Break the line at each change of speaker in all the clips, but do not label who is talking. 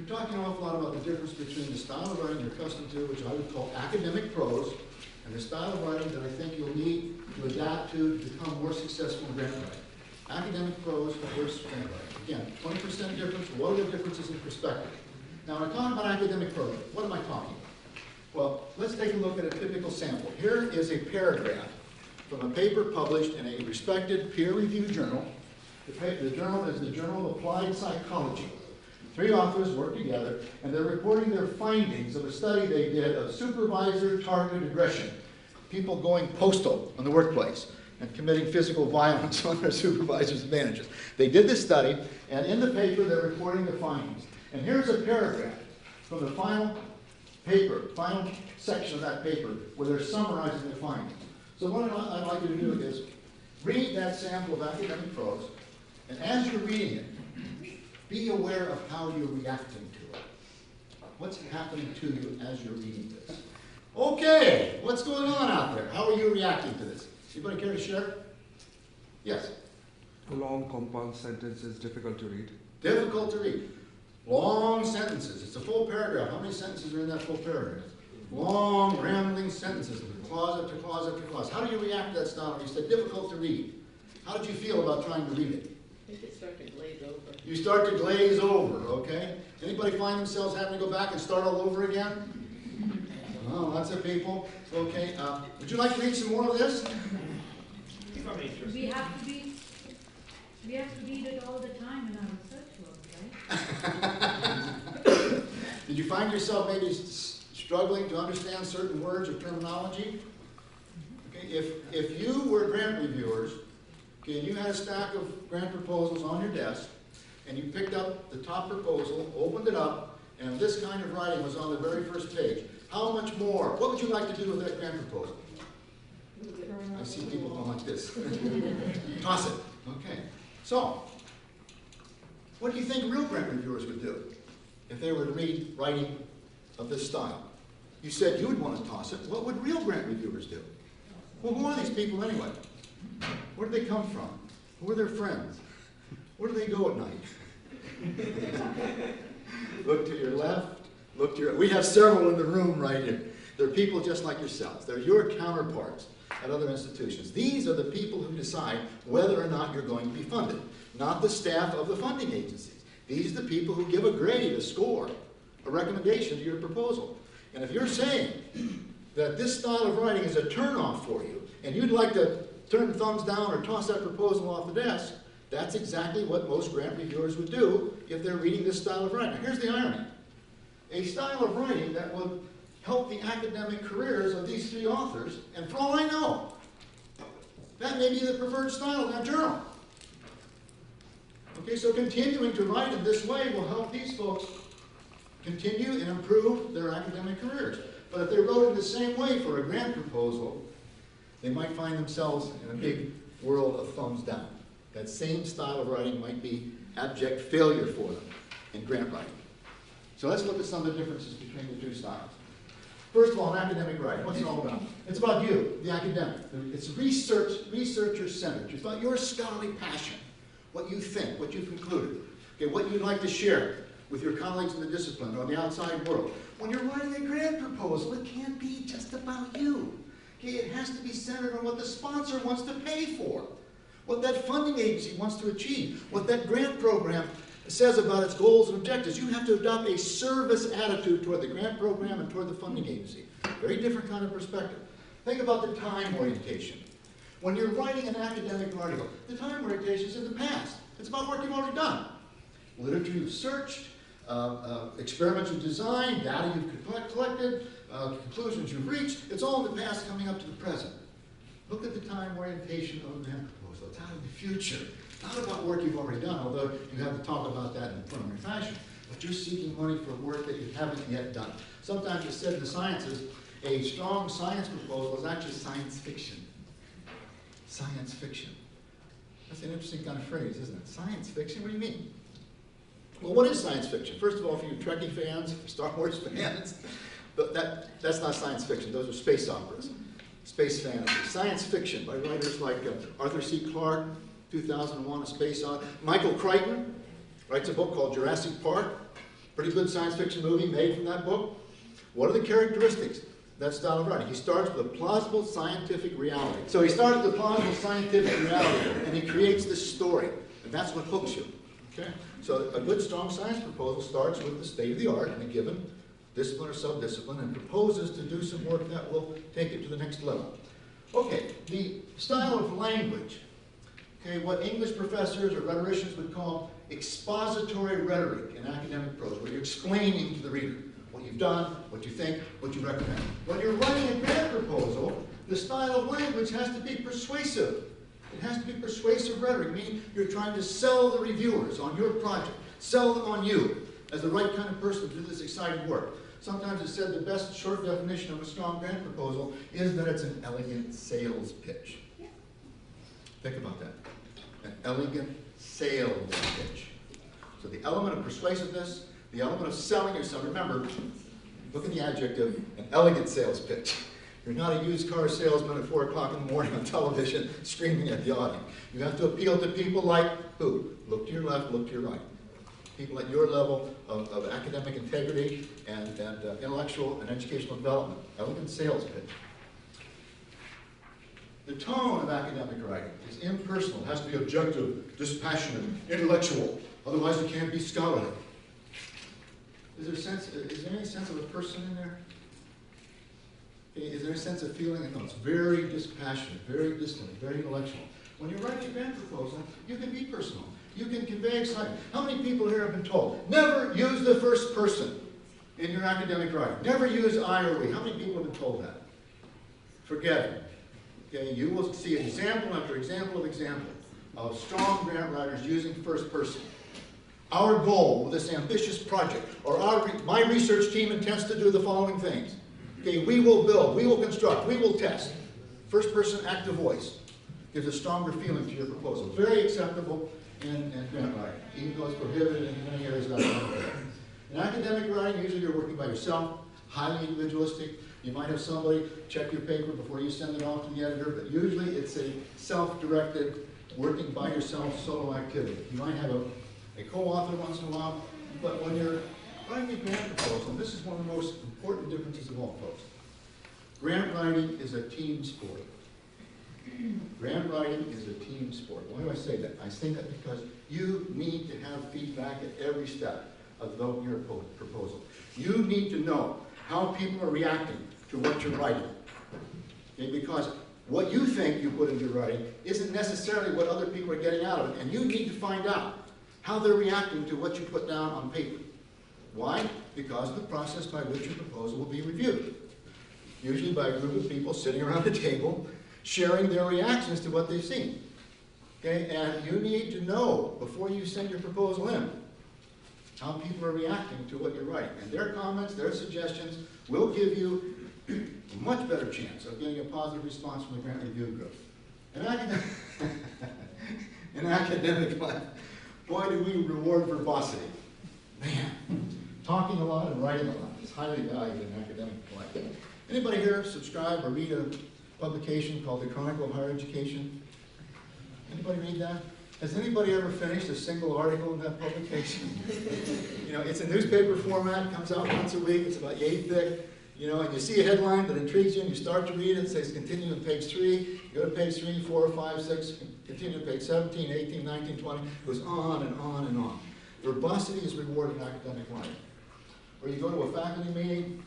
we're talking an awful lot about the difference between the style of writing you're accustomed to, which I would call academic prose, and the style of writing that I think you'll need to adapt to become more successful in grant writing. Academic prose versus grant writing. Again, 20% difference. What are the differences in perspective? Now, when I talk about academic prose, what am I talking about? Well, let's take a look at a typical sample. Here is a paragraph from a paper published in a respected peer-reviewed journal. The journal is the Journal of Applied Psychology. 3 authors work together, and they're reporting their findings of a study they did of supervisor-targeted aggression, people going postal in the workplace and committing physical violence on their supervisors and managers. They did this study, and in the paper they're reporting the findings. And here's a paragraph from the final paper, final section of that paper, where they're summarizing their findings. So what I'd like you to do is read that sample of academic prose, and as you're reading it, be aware of how you're reacting to it. What's happening to you as you're reading this? Okay, what's going on out there? How are you reacting to this? Anybody care to share? Yes?
A long compound sentence is difficult to read.
Difficult to read. Long sentences. It's a full paragraph. How many sentences are in that full paragraph? Long, rambling sentences, clause after clause after clause. How do you react to that style? You said difficult to read. How did you feel about trying to read it?
I think it started to glaze over.
You start to glaze over, okay? Anybody find themselves having to go back and start all over again? Oh, lots of people. Okay, would you like to read some more of this?
We have to read it all the time in our research work, right?
Did you find yourself maybe struggling to understand certain words or terminology? Okay, if you were grant reviewers, okay, and you had a stack of grant proposals on your desk, and you picked up the top proposal, opened it up, and this kind of writing was on the very first page, how much more? What would you like to do with that grant proposal? I see people going like this. Toss it. Okay. So, what do you think real grant reviewers would do if they were to read writing of this style? You said you would want to toss it. What would real grant reviewers do? Well, who are these people anyway? Where do they come from? Who are their friends? Where do they go at night? Look to your left. Look to your... We have several in the room right here. They're people just like yourselves. They're your counterparts at other institutions. These are the people who decide whether or not you're going to be funded, not the staff of the funding agencies. These are the people who give a grade, a score, a recommendation to your proposal. And if you're saying that this style of writing is a turnoff for you, and you'd like to turn thumbs down or toss that proposal off the desk, that's exactly what most grant reviewers would do if they're reading this style of writing. Now, here's the irony. A style of writing that would help the academic careers of these 3 authors, and for all I know, that may be the preferred style in that journal. Okay, so continuing to write in this way will help these folks continue and improve their academic careers. But if they wrote in the same way for a grant proposal, they might find themselves in a big world of thumbs down. That same style of writing might be abject failure for them in grant writing. So let's look at some of the differences between the 2 styles. First of all, in academic writing, what's it all about? It's about you, the academic. It's researcher-centered. It's about your scholarly passion, what you think, what you've concluded, okay, what you'd like to share with your colleagues in the discipline or the outside world. When you're writing a grant proposal, it can't be just about you. Okay, it has to be centered on what the sponsor wants to pay for, what that funding agency wants to achieve, what that grant program says about its goals and objectives. You have to adopt a service attitude toward the grant program and toward the funding agency. Very different kind of perspective. Think about the time orientation. When you're writing an academic article, the time orientation is in the past. It's about work you've already done. Literature you've searched, experiments you've designed, data you've collected, conclusions you've reached. It's all in the past coming up to the present. Look at the time orientation of a grant proposal. It's out in the future. Not about work you've already done, although you have to talk about that in a preliminary fashion. But you're seeking money for work that you haven't yet done. Sometimes it's said in the sciences, a strong science proposal is actually science fiction. Science fiction. That's an interesting kind of phrase, isn't it? Science fiction? What do you mean? Well, what is science fiction? First of all, for you Trekkie fans, for Star Wars fans, but that's not science fiction. Those are space operas, space fantasy. Science fiction by writers like Arthur C. Clarke, 2001: A Space Odyssey. Michael Crichton writes a book called Jurassic Park. Pretty good science fiction movie made from that book. What are the characteristics of that style of writing? He starts with a plausible scientific reality. So he starts with a plausible scientific reality, and he creates this story. And that's what hooks you. Okay? So a good, strong science proposal starts with the state of the art in a given discipline or sub-discipline and proposes to do some work that will take it to the next level. Okay, the style of language. Okay, what English professors or rhetoricians would call expository rhetoric in academic prose, where you're explaining to the reader what you've done, what you think, what you recommend. When you're writing a grant proposal, the style of language has to be persuasive. It has to be persuasive rhetoric, meaning you're trying to sell the reviewers on your project, sell them on you as the right kind of person to do this exciting work. Sometimes it's said the best short definition of a strong grant proposal is that it's an elegant sales pitch. Think about that. An elegant sales pitch. So the element of persuasiveness, the element of selling yourself. Remember, look at the adjective, an elegant sales pitch. You're not a used car salesman at 4 o'clock in the morning on television screaming at the audience. You have to appeal to people like who? Look to your left, look to your right. People at your level of academic integrity and intellectual and educational development. Elegant sales pitch. The tone of academic writing is impersonal. It has to be objective, dispassionate, intellectual. Otherwise it can't be scholarly. Is there any sense of a person in there? Is there a sense of feeling? No, it's very dispassionate, very distant, very intellectual. When you're writing a grant proposal, you can be personal. You can convey excitement. How many people here have been told, never use the first person in your academic writing? Never use I or we. How many people have been told that? Forget it. Okay, you will see example after example of strong grant writers using first person. Our goal with this ambitious project, or my research team intends to do the following things. Okay, we will build, we will construct, we will test. First person active voice gives a stronger feeling to your proposal. Very acceptable in grant writing, even though it's prohibited in many areas of academic writing. In academic writing, usually you're working by yourself, highly individualistic. You might have somebody check your paper before you send it off to the editor, but usually it's a self-directed, working by yourself solo activity. You might have a co-author once in a while, but when you're writing a grant proposal, this is one of the most important differences of all, folks. Grant writing is a team sport. Grant writing is a team sport. Why do I say that? I say that because you need to have feedback at every step of your proposal. You need to know how people are reacting to what you're writing. Okay? Because what you think you put into your writing isn't necessarily what other people are getting out of it, and you need to find out how they're reacting to what you put down on paper. Why? Because of the process by which your proposal will be reviewed. Usually by a group of people sitting around a table, sharing their reactions to what they've seen. Okay? And you need to know, before you send your proposal in, how people are reacting to what you're writing. And their comments, their suggestions will give you a much better chance of getting a positive response from the grant review group. In academic life, boy, do we reward verbosity. Man, talking a lot and writing a lot is highly valued in academic life. Anybody here subscribe or read a publication called The Chronicle of Higher Education? Anybody read that? Has anybody ever finished a single article in that publication? You know, it's a newspaper format, comes out once a week, it's about yay thick. You know, and you see a headline that intrigues you and you start to read it, it says continue on page 3, you go to page 3, 4, 5, 6, continue to page 17, 18, 19, 20, it goes on and on and on. Verbosity is rewarded in academic life. Or you go to a faculty meeting,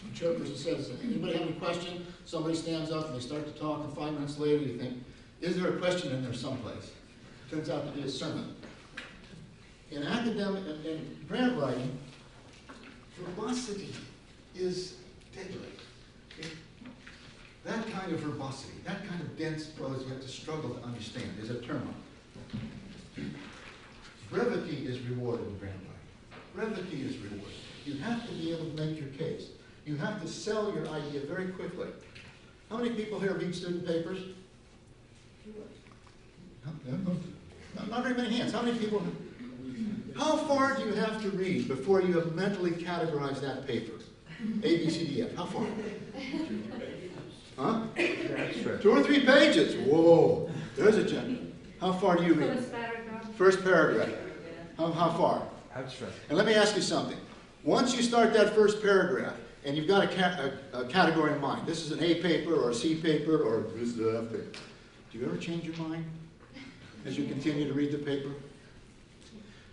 the chairperson says, anybody have any question? Somebody stands up and they start to talk, and 5 minutes later you think, is there a question in there someplace? Turns out to be a sermon. In academic, in grant writing, verbosity is deadly. Okay? That kind of verbosity, that kind of dense prose you have to struggle to understand is a terminal. Brevity is rewarded in grant writing. Brevity is rewarded. You have to be able to make your case. You have to sell your idea very quickly. How many people here read student papers? Not very many hands. How many people? How far do you have to read before you have mentally categorized that paper? A, B, C, D, F. How far? Huh? 2 or 3 pages. Whoa. There's a gem. How far do you read?
First paragraph.
First paragraph. How far?
Abstract.
And let me ask you something. Once you start that first paragraph, and you've got a category in mind, this is an A paper, or a C paper, or this is an F paper, do you ever change your mind as you continue to read the paper?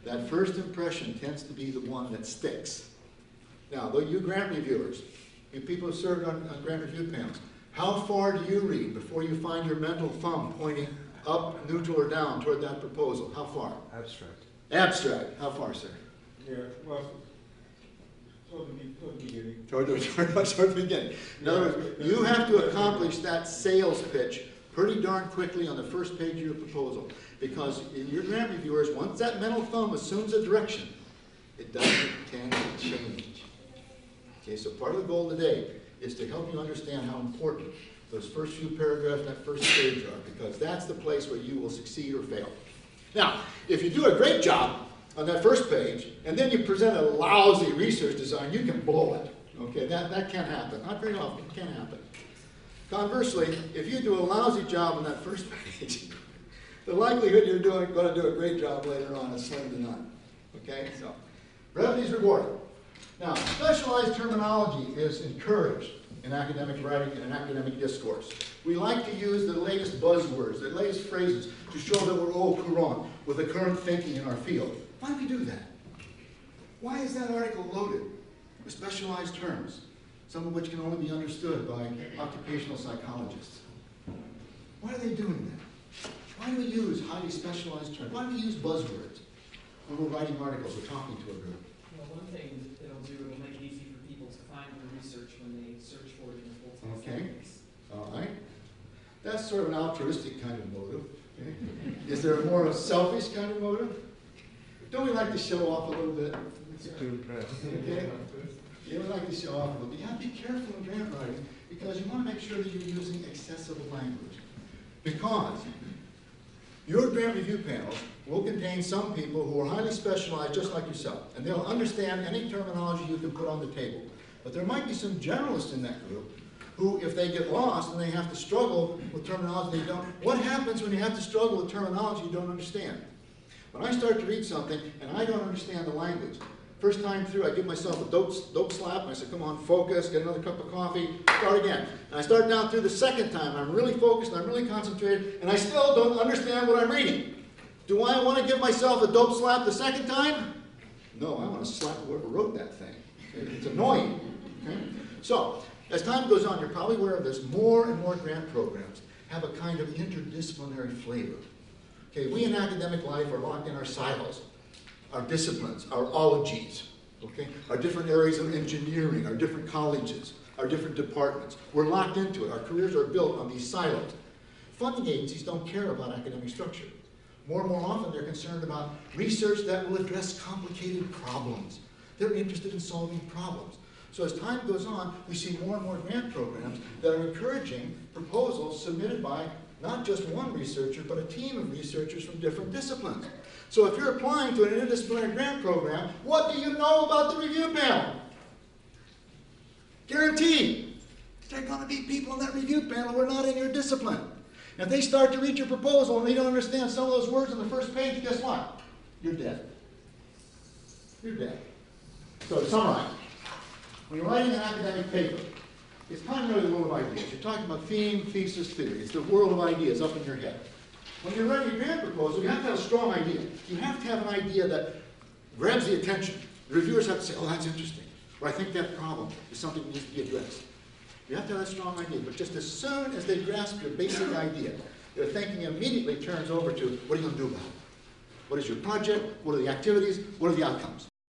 That first impression tends to be the one that sticks. Now, though you grant reviewers, you people who served on grant review panels, how far do you read before you find your mental thumb pointing up, neutral, or down toward that proposal? How far?
Abstract.
Abstract. How far, sir?
Yeah, well, toward the beginning.
Toward the beginning. In other words, you have to accomplish that sales pitch pretty darn quickly on the first page of your proposal. Because in your grant reviewers, once that mental thumb assumes a direction, it doesn't tend to change. Okay, so part of the goal today is to help you understand how important those first few paragraphs, that first page are, because that's the place where you will succeed or fail. Now, if you do a great job on that first page, and then you present a lousy research design, you can blow it. Okay, that can happen. Not very often, it can happen. Conversely, if you do a lousy job on that first page, the likelihood you're going to do a great job later on is slim to none. Okay, so brevity is rewarded. Now, specialized terminology is encouraged in academic writing and in academic discourse. We like to use the latest buzzwords, the latest phrases to show that we're au courant with the current thinking in our field. Why do we do that? Why is that article loaded with specialized terms, some of which can only be understood by occupational psychologists? Why are they doing that? Why do we use highly specialized terms? Why do we use buzzwords when we're writing articles or talking to a group?
Well, one thing it'll do, it'll make it easy for people to find the research when they search for it in a full-text database.
All right. That's sort of an altruistic kind of motive. Okay? Is there a more selfish kind of motive? Don't we like to show off a little bit?
To impress.
Okay? You would like to show off a little bit. You have to be careful in grant writing because you want to make sure that you're using accessible language. Because your grant review panels will contain some people who are highly specialized just like yourself, and they'll understand any terminology you can put on the table. But there might be some generalists in that group who, if they get lost and they have to struggle with terminology they don't, what happens when you have to struggle with terminology you don't understand? When I start to read something and I don't understand the language, first time through I give myself a dope slap and I say, come on, focus, get another cup of coffee, start again. And I start down through the second time, I'm really focused and I'm really concentrated, and I still don't understand what I'm reading. Do I want to give myself a dope slap the second time? No, I want to slap whoever wrote that thing. It's annoying. Okay? So, as time goes on, you're probably aware of this, more and more grant programs have a kind of interdisciplinary flavor. Okay, we in academic life are locked in our silos, our disciplines, our ologies, okay, our different areas of engineering, our different colleges, our different departments. We're locked into it. Our careers are built on these silos. Funding agencies don't care about academic structure. More and more often, they're concerned about research that will address complicated problems. They're interested in solving problems. So as time goes on, we see more and more grant programs that are encouraging proposals submitted by not just one researcher, but a team of researchers from different disciplines. So if you're applying to an interdisciplinary grant program, what do you know about the review panel? Guaranteed. There are going to be people in that review panel who are not in your discipline. And if they start to read your proposal and they don't understand some of those words on the first page, guess what? You're dead. You're dead. So to summarize, when you're writing an academic paper, it's primarily the world of ideas. You're talking about theme, thesis, theory. It's the world of ideas up in your head. When you're writing a grant proposal, you have to have a strong idea. You have to have an idea that grabs the attention. The reviewers have to say, oh, that's interesting. Or I think that problem is something that needs to be addressed. You have to have a strong idea. But just as soon as they grasp your basic idea, their thinking immediately turns over to, what are you going to do about it? What is your project? What are the activities? What are the outcomes?